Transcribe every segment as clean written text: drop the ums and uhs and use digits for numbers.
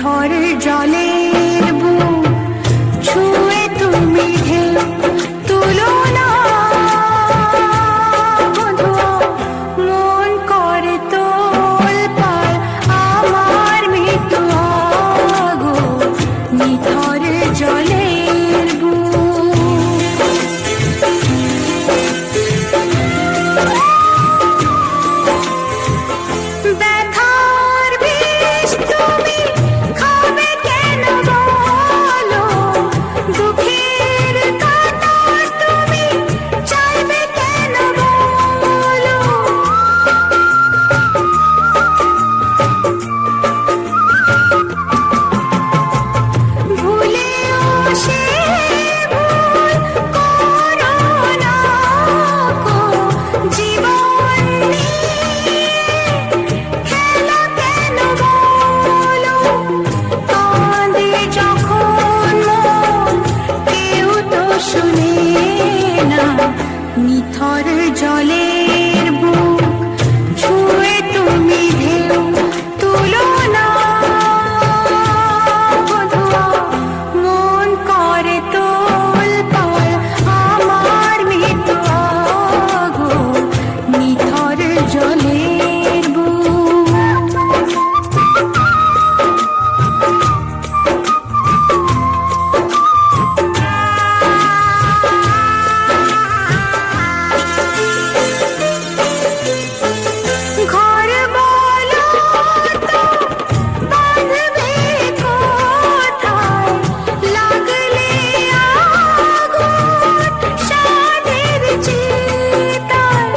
নিথর জলের বুক ছুঁয়ে তুমি ঢেউ তুলো না বধুয়া, মন করে তোলপাড় আমার মৃত্যু আগো নিথর জলের বুক। ব্যথার বিষ তুমি খাবে কেন বলো, দুঃখের কাঁটা তুমি চাইবে কেন বলো, ভুলেও সে ভুল করো না গো, জীবন নিয়ে খেলা কেন বলো, কাঁদে যখন মন কেউ তো শুনে না, নিথর জলের বুক ছুঁয়ে তুমি ঢেউ তুলো না বধুয়া, মন করে তোলপাড় আমার মৃত্যু আগো নিথর জলের বুক। ঘর বলো তো বাঁধবে কোথায়, লাগলে আগুন সাধের চিতায়,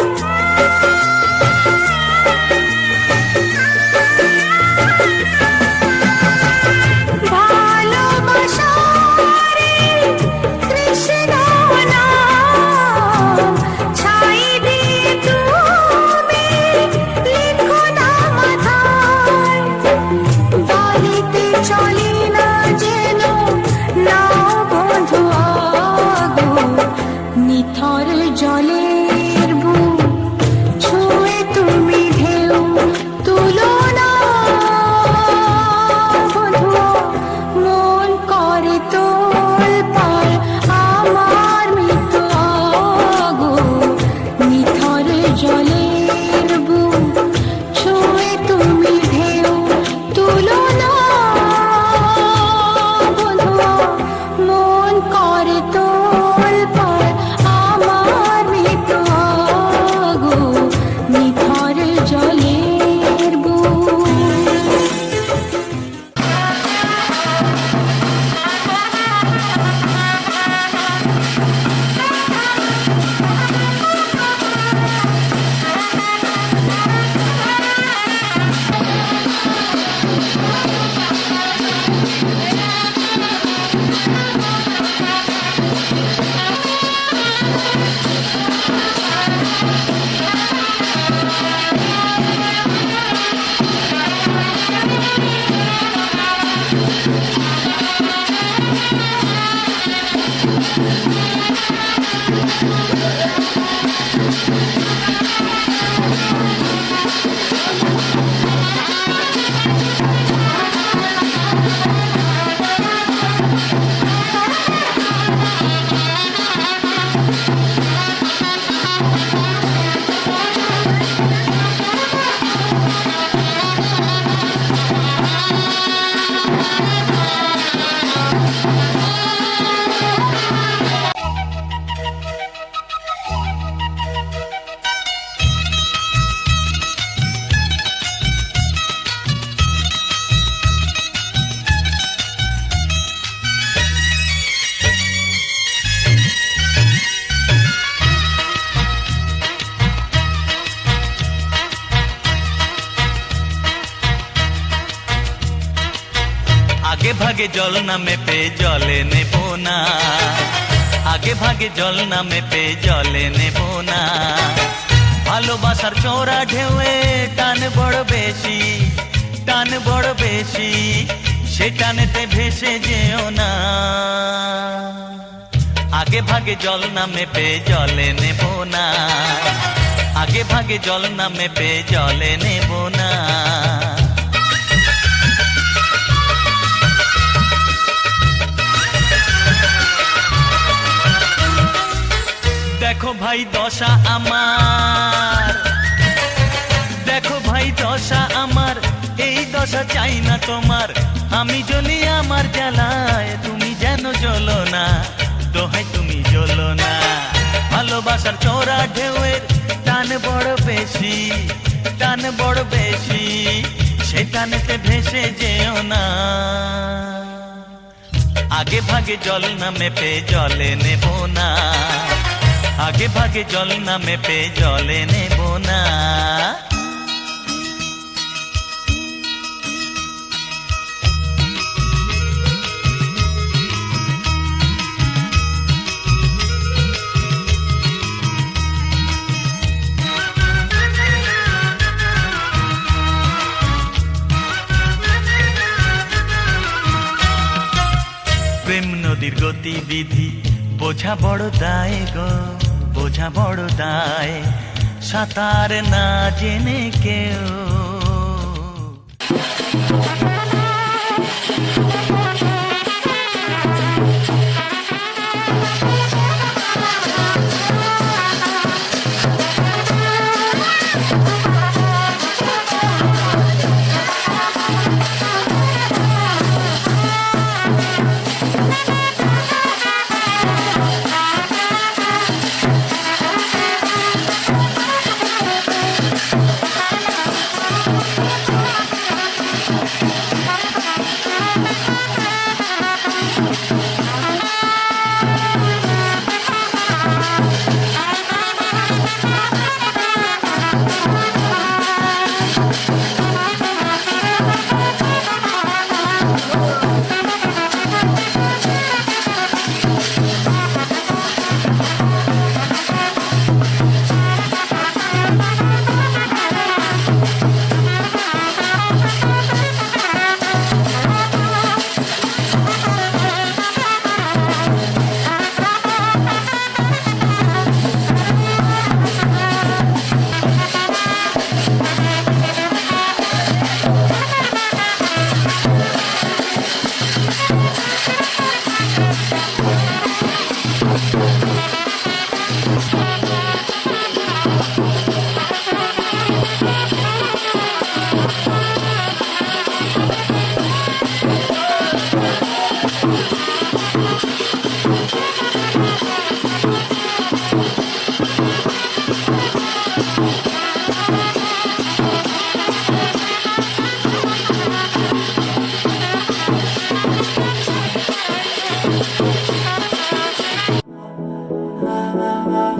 ভালোবাসারে কৃষ্ণ নাম ছাই দিয়ে তুমি লিখো না মাথায়, বালিতে চলে না যেন নাও বন্ধু আগো নিথর জলের বুক ছুঁয়ে তুমি ঢেউ তুলো না বধুয়া, মন করে তোলপাড় আমার মৃত্যু আগো নিথর জলের বুক ছুঁয়ে তুমি ঢেউ তুলো না বধুয়া, মন করে তোলপাড় আমার মৃত্যু আগো নিথর জলের বুক। आगे भागे जल नामे पे जले नेबो ना, आगे भागे जल नामे पे जले नेबो ना, ভালোবাসার চোরা ঢেউয়ে টান বড় বেশি, টান বড় বেশি, সে টানেতে ভেসে যেও না। आगे भागे जल नामे पे जले नेबो ना, आगे भागे जल नामे पे जले नेबो ना। ভাই দশা আমার, দেখো ভাই দশা আমার, এই দশা চাই না তোমার। আমি জ্বলি আমার জ্বালায়, তুমি যেন জ্বলো না, দোহাই তুমি জ্বলো না। ভালোবাসার চোরা ঢেউয়ের টান বড় বেশি, টান বড় বেশি, সে টানেতে ভেসে যেও না। আগে ভাগে জল না মেপে জলে নেব না, আগে ভাগে জল না মেপে জলে নেব না। প্রেম নদীর গতিবিধি বোঝা বড় দায় গো, বোঝা বড় দায়, সাঁতার না জেনে কেউ।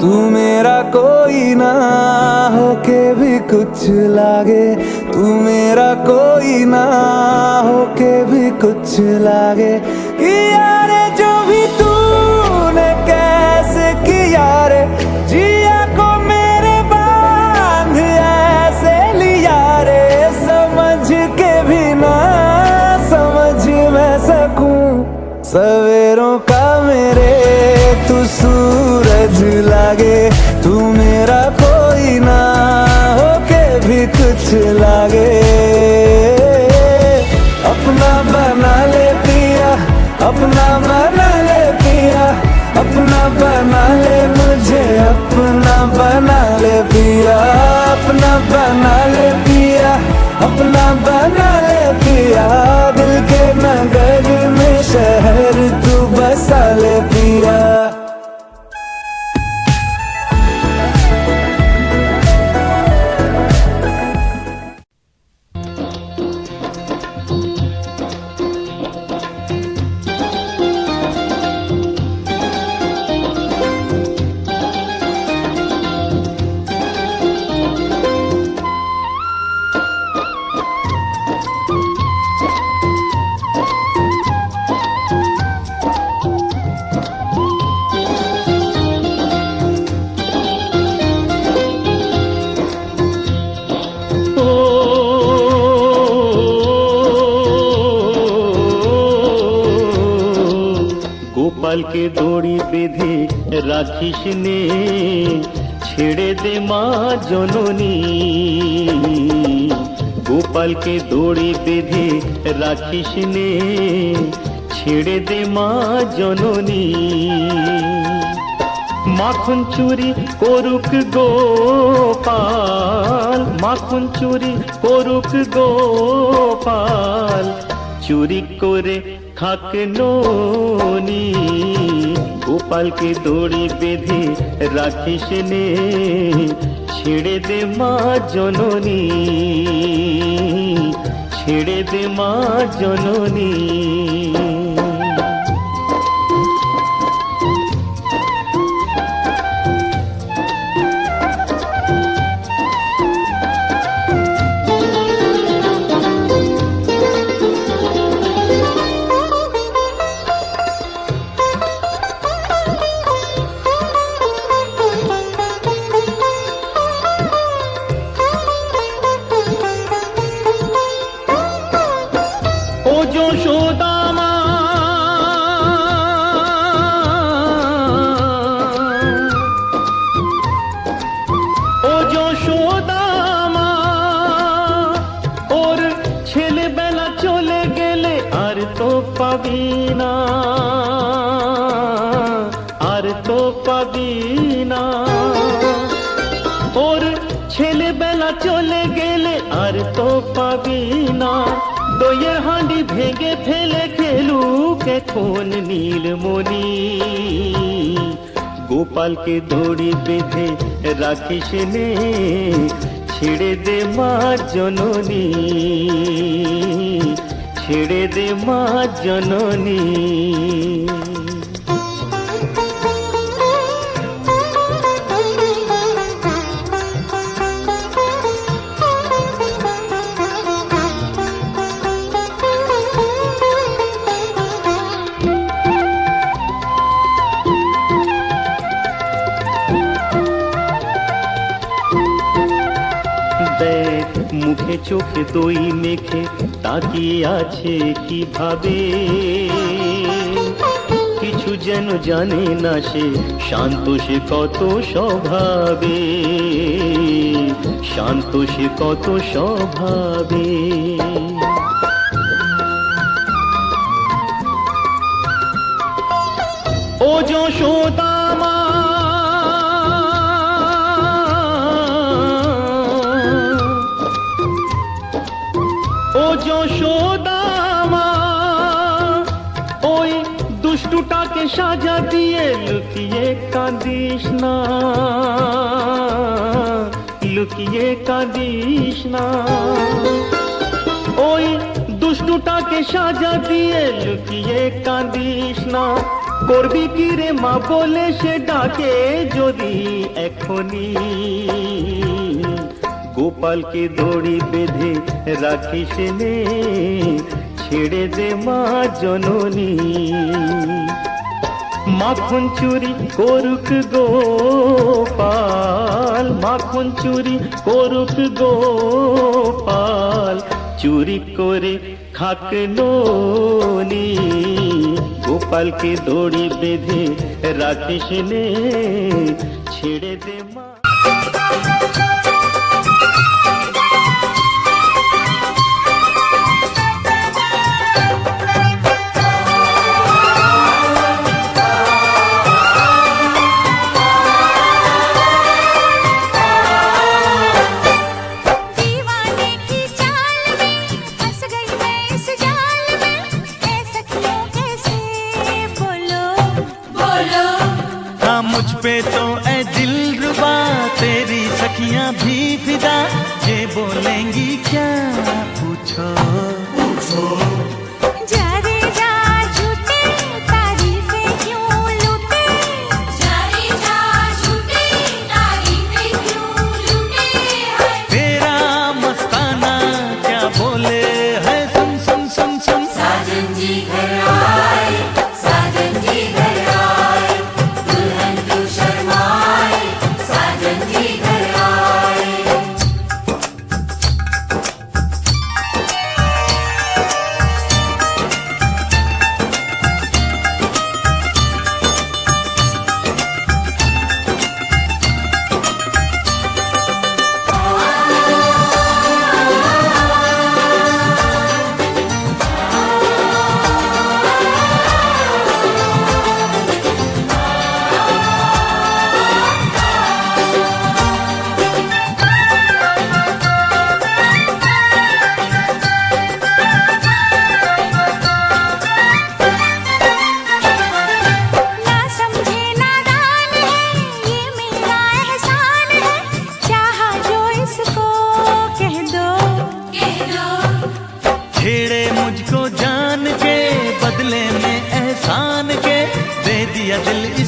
तू मेरा कोई ना होके भी कुछ लागे, तू मेरा कोई ना होके भी कुछ लागे। किया रे जो भी तूने कैसे किया रे, जिया को मेरे बांध ऐसे लिया रे। समझ के भी ना समझ मैं सकूं सवेरों का मेरे तू सूरज लागे। तू मेरा कोई ना होके भी कुछ लागे। अपना बना ले पिया, अपना बना ले पिया, अपना बना ले मुझे, अपना बना ले पिया, अपना बना ले पिया, अपना बना ले पिया। दिल के नगर में शहर तू बसा ले पिया। गोपाल के दौड़ी बेधे राखिस ने, छेड़े दे माँ जननी। गोपाल के दौड़ी बेधे राखिस ने, छेड़े दे माँ जननी। মাখন চুরি করুক গোপাল, মাখন চুরি করুক গোপাল, চুরি করে খাক ননি। গোপালকে দড়ি বেঁধে রাখিস নে, ছেড়ে দে মা জননী, ছেড়ে দে মা জননী। ও যশোদা মা, ও যশোদা মা, ওর ছেলেবেলা চলে গেলে আর তো পাবি না, আর তো পাবি না। ওর ছেলেবেলা চলে গেলে আর তো পাবি না। দইয়ের হাঁড়ি ভেঙে ফেলে খেলুক এখন নীলমণি। গোপালকে দড়ি বেঁধে রাখিস নে, ছেড়ে দে মা জননী, ছেড়ে দে মা জননী। মুখে চোখে দই মেখে তাকিয়ে আছে কিভাবে, কিছু যেন জানে না সে, শান্ত সে কত স্বভাবে, শান্ত সে কত স্বভাবে। ও যশোদা মা, ও যশোদা মা, ওই দুষ্টুটাকে সাজা দিয়ে লুকিয়ে কাঁদিস না, লুকিয়ে কাঁদিস না। ওই দুষ্টুটাকে সাজা দিয়ে লুকিয়ে কাঁদিস না। করবি কি রে মা বলে সে ডাকে যদি এখনি। গোপালকে দড়ি বেঁধে রাখিস নে, ছেড়ে দে মা জননী। মাখন চুরি করুক গোপাল, মাখন চুরি করুক গোপাল, চুরি করে খাক ননি। গোপালকে দড়ি বেঁধে রাখিস নে, ছেড়ে দে মা। मुझ पे तो ऐ दिलरुबा तेरी सखियां भी फिदा, ये बोलेंगी क्या पूछो पूछो। जा रे जा झूठे तारीफें क्यों लूटे, जा रे जा झूठे तारीफें क्यों लूटे है। तेरा मस्ताना क्या बोले है, सुन सुन सुन सुन। साजन जी घर आए, साजन जी घर आए, दुल्हन क्यों शर्माए, साजन जी घर आए। छेड़े मुझको जान के, बदले में एहसान के, दे दिया दिल